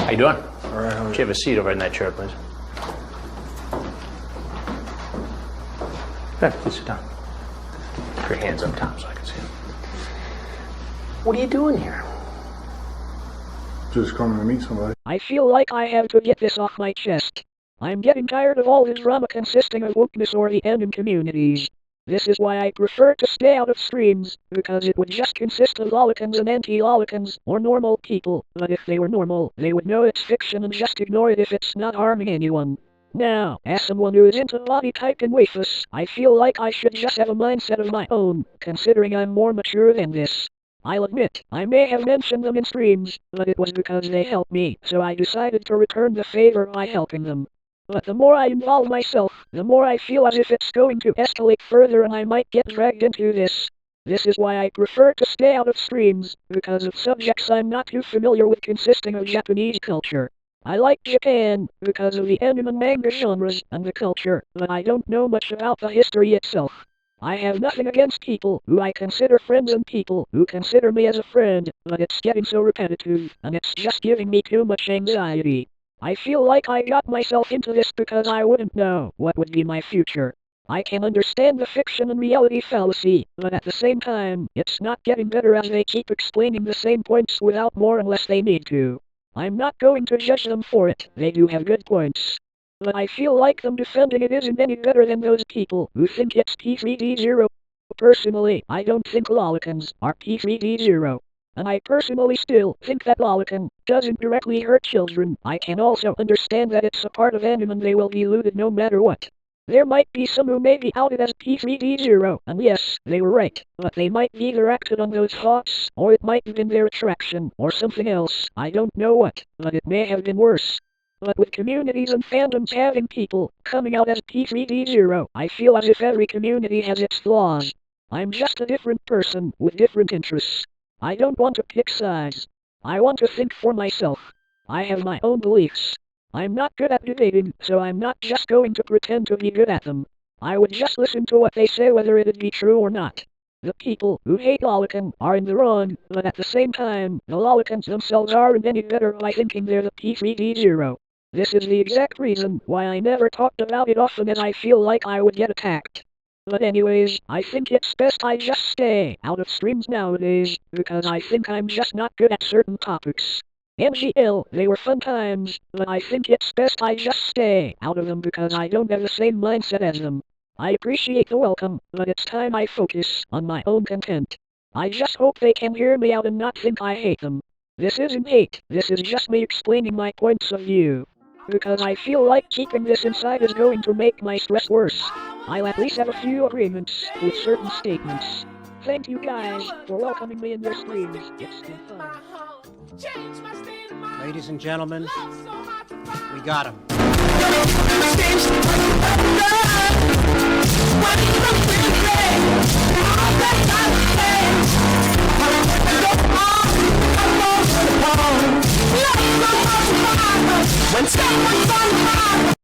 How you doing? All right, how are Could you have a seat over in that chair, please? Good, please sit down. Put your hands up top so I can see them. What are you doing here? Just coming to meet somebody. I feel like I have to get this off my chest. I'm getting tired of all this drama consisting of wokeness or the ending communities. This is why I prefer to stay out of streams, because it would just consist of lolicans and anti-lolicans, or normal people, but if they were normal, they would know it's fiction and just ignore it if it's not harming anyone. Now, as someone who is into body type and waifus, I feel like I should just have a mindset of my own, considering I'm more mature than this. I'll admit, I may have mentioned them in streams, but it was because they helped me, so I decided to return the favor by helping them. But the more I involve myself, the more I feel as if it's going to escalate further and I might get dragged into this. This is why I prefer to stay out of streams, because of subjects I'm not too familiar with consisting of Japanese culture. I like Japan, because of the anime and manga genres and the culture, but I don't know much about the history itself. I have nothing against people who I consider friends and people who consider me as a friend, but it's getting so repetitive, and it's just giving me too much anxiety. I feel like I got myself into this because I wouldn't know what would be my future. I can understand the fiction and reality fallacy, but at the same time, it's not getting better as they keep explaining the same points without more unless they need to. I'm not going to judge them for it, they do have good points. But I feel like them defending it isn't any better than those people who think it's P3D0. Personally, I don't think lolicans are P3D0. And I personally still think that lolicon doesn't directly hurt children. I can also understand that it's a part of anime and they will be looted no matter what. There might be some who may be outed as P3D0, and yes, they were right, but they might be either acted on those thoughts, or it might have been their attraction, or something else, I don't know what, but it may have been worse. But with communities and fandoms having people coming out as P3D0, I feel as if every community has its flaws. I'm just a different person with different interests. I don't want to pick sides. I want to think for myself. I have my own beliefs. I'm not good at debating, so I'm not just going to pretend to be good at them. I would just listen to what they say whether it'd be true or not. The people who hate lolicon are in the wrong, but at the same time, the lolicans themselves aren't any better by thinking they're the P3D0. This is the exact reason why I never talked about it often, as I feel like I would get attacked. But anyways, I think it's best I just stay out of streams nowadays, because I think I'm just not good at certain topics. MGL, they were fun times, but I think it's best I just stay out of them because I don't have the same mindset as them. I appreciate the welcome, but it's time I focus on my own content. I just hope they can hear me out and not think I hate them. This isn't hate, this is just me explaining my points of view. Because I feel like keeping this inside is going to make my stress worse. I'll at least have a few agreements with certain statements. Thank you guys for welcoming me in your streams. It's been fun. Ladies and gentlemen, we got him. What